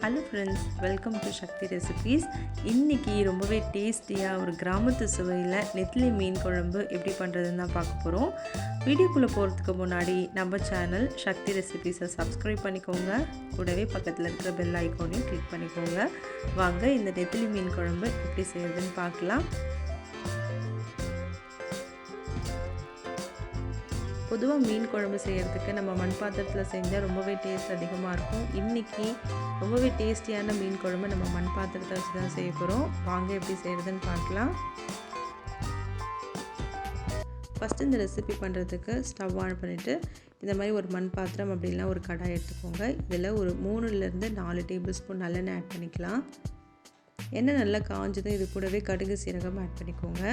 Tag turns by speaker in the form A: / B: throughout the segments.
A: Hello friends, welcome to Sakthi recipes. இன்றைக்கி ரொம்பவே டேஸ்டியாக ஒரு கிராமத்து சுவையில் நெத்திலி மீன் குழம்பு எப்படி பண்ணுறதுன்னு தான் பார்க்க போகிறோம். வீடியோக்குள்ளே போகிறதுக்கு முன்னாடி நம்ம சேனல் சக்தி ரெசிபீஸை சப்ஸ்கிரைப் பண்ணிக்கோங்க. கூடவே பக்கத்தில் இருக்கிற பெல் ஐக்கானையும் கிளிக் பண்ணிக்கோங்க. வாங்க இந்த நெத்திலி மீன் குழம்பு எப்படி செய்யறதுன்னு பார்க்கலாம். பொதுவாக மீன் குழம்பு செய்கிறதுக்கு நம்ம மண் பாத்திரத்தில் செஞ்சால் ரொம்பவே டேஸ்ட் அதிகமாக இருக்கும். இன்றைக்கி ரொம்பவே டேஸ்டியான மீன் குழம்பு நம்ம மண் பாத்திரத்தை வச்சு தான் செய்ய போகிறோம். வாங்க எப்படி செய்கிறதுன்னு பார்க்கலாம். ஃபஸ்ட்டு இந்த ரெசிபி பண்ணுறதுக்கு ஸ்டவ் ஆன் பண்ணிவிட்டு இந்த மாதிரி ஒரு மண் பாத்திரம் அப்படின்னா ஒரு கடாய் எடுத்துக்கோங்க. இதில் ஒரு 3லேருந்து 4 டேபிள் ஸ்பூன் நல்லெண்ணெய் ஆட் பண்ணிக்கலாம். எண்ணெய் நல்லா காஞ்சதும் இது கூடவே கடுகு சீரகம் ஆட் பண்ணிக்கோங்க.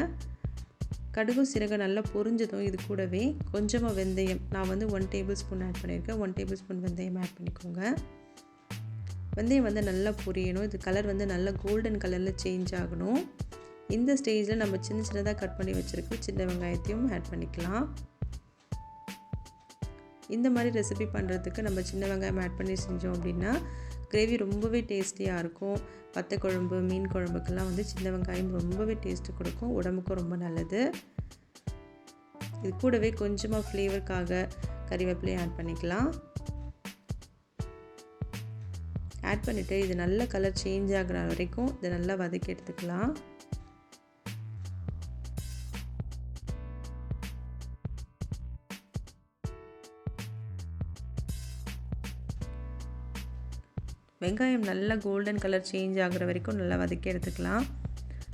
A: கடுகு சீரகம் நல்லா பொரிஞ்சதும் இது கூடவே கொஞ்சமாக வெந்தயம், நான் 1 டேபிள் ஸ்பூன் ஆட் பண்ணியிருக்கேன். 1 டேபிள் ஸ்பூன் வெந்தயம் ஆட் பண்ணிக்கோங்க. வெந்தயம் நல்லா பொரியணும். இது கலர் நல்லா கோல்டன் கலரில் சேஞ்ச் ஆகணும். இந்த ஸ்டேஜில் நம்ம சின்ன சின்னதாக கட் பண்ணி வச்சுருக்க சின்ன வெங்காயத்தையும் ஆட் பண்ணிக்கலாம். இந்த மாதிரி ரெசிபி பண்ணுறதுக்கு நம்ம சின்ன வெங்காயம் ஆட் பண்ணி செஞ்சோம் அப்படின்னா கிரேவி ரொம்பவே டேஸ்டியாக இருக்கும். வத்த குழம்பு, மீன் குழம்புக்கெல்லாம் சின்ன வெங்காயம் ரொம்பவே டேஸ்ட்டு கொடுக்கும், உடம்புக்கும் ரொம்ப நல்லது. இது கூடவே கொஞ்சமாக ஃப்ளேவருக்காக கறிவேப்பிலையும் ஆட் பண்ணிக்கலாம். ஆட் பண்ணிவிட்டு இது நல்ல கலர் சேஞ்ச் ஆகிற வரைக்கும் இதை நல்லா வதக்கி எடுத்துக்கலாம். வெங்காயம் நல்லா கோல்டன் கலர் சேஞ்ச் ஆகிற வரைக்கும் நல்லா வதக்கி எடுத்துக்கலாம்.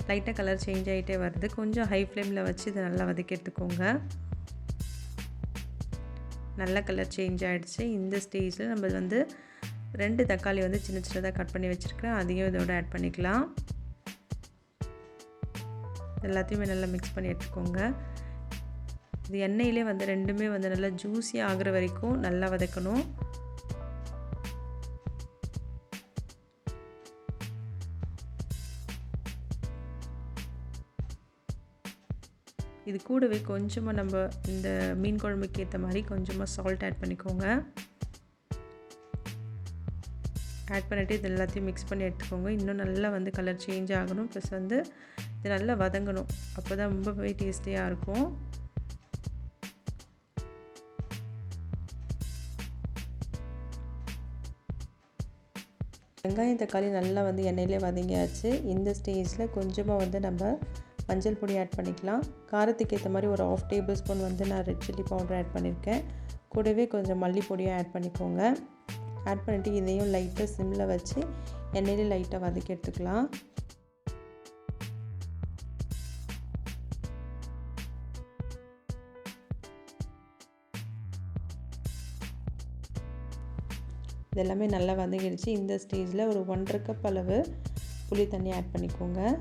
A: லைட்டாக கலர் சேஞ்ச் ஆகிட்டே வருது. கொஞ்சம் ஹை ஃப்ளேமில் வச்சு இதை நல்லா வதக்கி எடுத்துக்கோங்க. நல்ல கலர் சேஞ்ச் ஆகிடுச்சு. இந்த ஸ்டேஜில் நம்ம 2 தக்காளி சின்ன சின்னதாக கட் பண்ணி வச்சுருக்கிறேன், அதையும் இதோட ஆட் பண்ணிக்கலாம். எல்லாத்தையுமே நல்லா மிக்ஸ் பண்ணி எடுத்துக்கோங்க. இது எண்ணெயிலே ரெண்டுமே நல்லா ஜூஸியாக ஆகிற வரைக்கும் நல்லா வதக்கணும். இது கூடவே கொஞ்சமாக நம்ம இந்த மீன் குழம்புக்கு ஏற்ற மாதிரி கொஞ்சமாக சால்ட் ஆட் பண்ணிக்கோங்க. ஆட் பண்ணிவிட்டு இது எல்லாத்தையும் மிக்ஸ் பண்ணி எடுத்துக்கோங்க. இன்னும் நல்லா கலர் சேஞ்ச் ஆகணும். ப்ளஸ் இது நல்லா வதங்கணும். அப்போ தான் ரொம்பவே டேஸ்டியாக இருக்கும். வெங்காயம் தக்காளி நல்லா எண்ணெயிலே வதங்கியாச்சு. இந்த ஸ்டேஜில் கொஞ்சமாக நம்ம மஞ்சள் பொடி ஆட் பண்ணிக்கலாம். காரத்துக்கு ஏற்ற மாதிரி ஒரு 1/2 டேபிள் ஸ்பூன் நான் ரெட் சில்லி பவுடர் ஆட் பண்ணியிருக்கேன். கூடவே கொஞ்சம் மல்லிப்பொடியும் ஆட் பண்ணிக்கோங்க. ஆட் பண்ணிவிட்டு இதையும் லைட்டாக சிம்மில் வச்சு எண்ணெயிலே லைட்டாக வதக்கி எடுத்துக்கலாம். இதெல்லாமே நல்லா வதங்கிடுச்சு. இந்த ஸ்டேஜில் ஒரு 1.5 கப் அளவு புளி தண்ணி ஆட் பண்ணிக்கோங்க.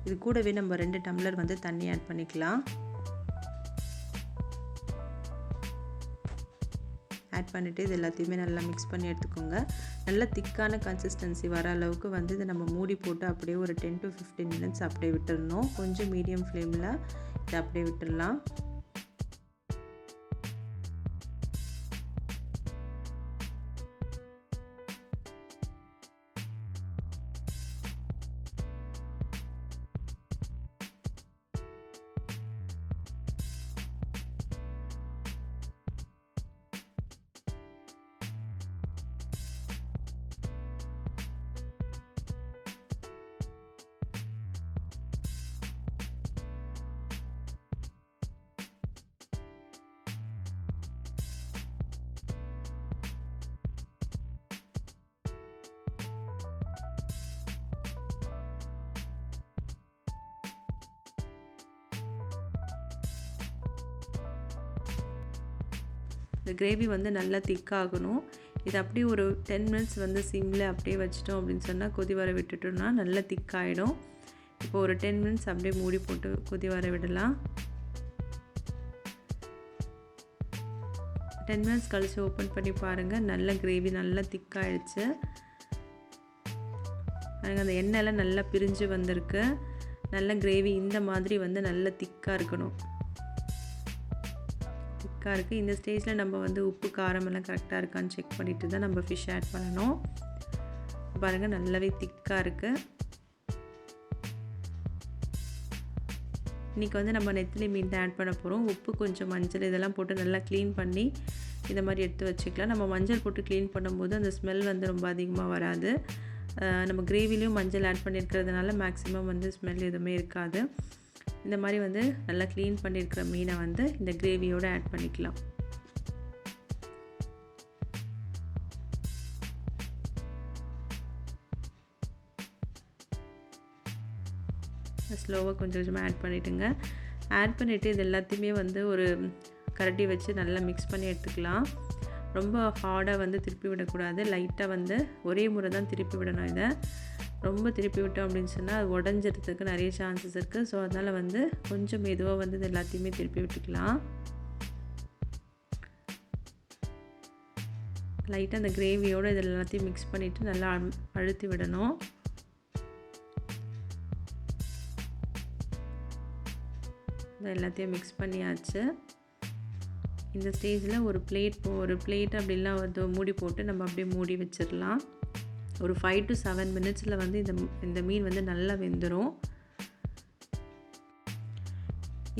A: இது கூடவே நம்ம 2 டம்ளர் தண்ணி ஆட் பண்ணிக்கலாம். ஆட் பண்ணிவிட்டு இது எல்லாத்தையுமே நல்லா மிக்ஸ் பண்ணி எடுத்துக்கோங்க. நல்லா திக்கான கன்சிஸ்டன்சி வர அளவுக்கு இதை நம்ம மூடி போட்டு அப்படியே ஒரு 10 to 15 மினிட்ஸ் அப்படியே விட்டுடணும். கொஞ்சம் மீடியம் ஃப்ளேமில் இதை அப்படியே விட்டுடலாம். இந்த கிரேவி நல்லா திக்காகணும். இது அப்படியே ஒரு 10 மினிட்ஸ் சிம்மில் அப்படியே வச்சிட்டோம் அப்படின்னு சொன்னால் கொதி வர விட்டுட்டோம்னா நல்லா திக்காகிடும். இப்போ ஒரு 10 மினிட்ஸ் அப்படியே மூடி போட்டு கொதி வர விடலாம். 10 மினிட்ஸ் கழிச்சு ஓப்பன் பண்ணி பாருங்கள். நல்ல கிரேவி நல்லா திக்காகிடுச்சு. அந்த எண்ணெயெல்லாம் நல்லா பிரிஞ்சு வந்திருக்கு. நல்ல கிரேவி இந்த மாதிரி வந்து நல்ல திக்காக இருக்கணும். திக்காக இருக்குது. இந்த ஸ்டேஜில் நம்ம வந்து உப்பு காரம் எல்லாம் கரெக்டாக இருக்கான்னு செக் பண்ணிவிட்டு தான் நம்ம ஃபிஷ் ஆட் பண்ணணும். பாருங்கள் நல்லாவே திக்காக இருக்குது. இன்றைக்கி வந்து நம்ம நெத்திலி மீன் தான் ஆட் பண்ண போகிறோம். உப்பு கொஞ்சம் மஞ்சள் இதெல்லாம் போட்டு நல்லா க்ளீன் பண்ணி இந்த மாதிரி எடுத்து வச்சுக்கலாம். நம்ம மஞ்சள் போட்டு க்ளீன் பண்ணும்போது அந்த ஸ்மெல் வந்து ரொம்ப அதிகமாக வராது. நம்ம கிரேவிலையும் மஞ்சள் ஆட் பண்ணியிருக்கிறதுனால மேக்ஸிமம் வந்து ஸ்மெல் எதுவுமே இருக்காது. இந்த மாதிரி வந்து நல்லா க்ளீன் பண்ணியிருக்கிற மீனை வந்து இந்த கிரேவியோடு ஆட் பண்ணிக்கலாம். ஸ்லோவாக கொஞ்சம் கொஞ்சமாக ஆட் பண்ணிவிட்டுங்க. ஆட் பண்ணிவிட்டு இது எல்லாத்தையுமே வந்து ஒரு கரண்டி வச்சு நல்லா மிக்ஸ் பண்ணி எடுத்துக்கலாம். ரொம்ப ஹார்டாக வந்து திருப்பி விடக்கூடாது. லைட்டாக வந்து ஒரே முறை தான் திருப்பி விடணும். இதை ரொம்ப திருப்பி விட்டோம் அப்படின்னு சொன்னால் அது உடஞ்சிறதுக்கு நிறைய சான்சஸ் இருக்குது. ஸோ அதனால் வந்து கொஞ்சம் மெதுவாக வந்து இது எல்லாத்தையுமே திருப்பி விட்டுக்கலாம். லைட்டாக அந்த கிரேவியோடு இது எல்லாத்தையும் மிக்ஸ் பண்ணிவிட்டு நல்லா அழுத்தி விடணும். எல்லாத்தையும் மிக்ஸ் பண்ணியாச்சு. இந்த ஸ்டேஜில் ஒரு பிளேட் அப்படிலாம் வந்து மூடி போட்டு நம்ம அப்படியே மூடி வச்சிடலாம். ஒரு 5 to 7 மினிட்ஸில் வந்து இந்த மீன் வந்து நல்லா வெந்துடும்.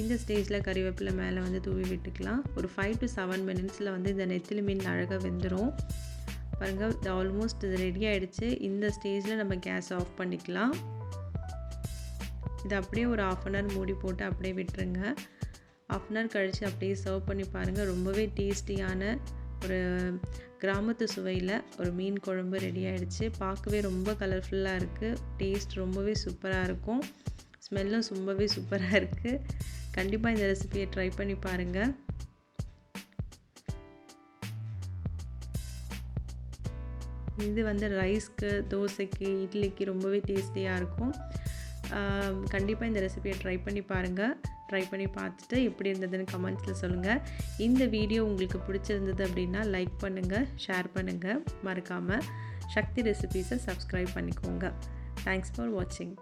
A: இந்த ஸ்டேஜில் கறிவேப்பிலை மேலே வந்து தூவி விட்டுக்கலாம். ஒரு 5 to 7 மினிட்ஸில் வந்து இந்த நெத்திலி மீன் அழகாக வெந்துடும். பாருங்கள் இது ஆல்மோஸ்ட் இது ரெடி ஆகிடுச்சு. இந்த ஸ்டேஜில் நம்ம கேஸ் ஆஃப் பண்ணிக்கலாம். இது அப்படியே ஒரு 1/2 அன் ஹவர் மூடி போட்டு அப்படியே விட்டுருங்க. 1/2 அன் ஹவர் கழித்து அப்படியே சர்வ் பண்ணி பாருங்கள். ரொம்பவே டேஸ்டியான ஒரு கிராமத்து சுவையில் ஒரு மீன் குழம்பு ரெடி ஆகிடுச்சு. பார்க்கவே ரொம்ப கலர்ஃபுல்லாக இருக்குது. டேஸ்ட் ரொம்பவே சூப்பராக இருக்கும். ஸ்மெல்லும் ரொம்பவே சூப்பராக இருக்குது. கண்டிப்பாக இந்த ரெசிபியை ட்ரை பண்ணி பாருங்கள். இது வந்து ரைஸ்க்கு, தோசைக்கு, இட்லிக்கு ரொம்பவே டேஸ்டியாக இருக்கும். கண்டிப்பாக இந்த ரெசிபியை ட்ரை பண்ணி பாருங்கள். ட்ரை பண்ணி பார்த்துட்டு எப்படி இருந்ததுன்னு கமெண்ட்ஸில் சொல்லுங்கள். இந்த வீடியோ உங்களுக்கு பிடிச்சிருந்தது அப்படின்னா லைக் பண்ணுங்கள், ஷேர் பண்ணுங்கள். மறக்காமல் சக்தி ரெசிபீஸை சப்ஸ்கிரைப் பண்ணிக்கோங்க. தேங்க்ஸ் ஃபார் வாட்சிங்.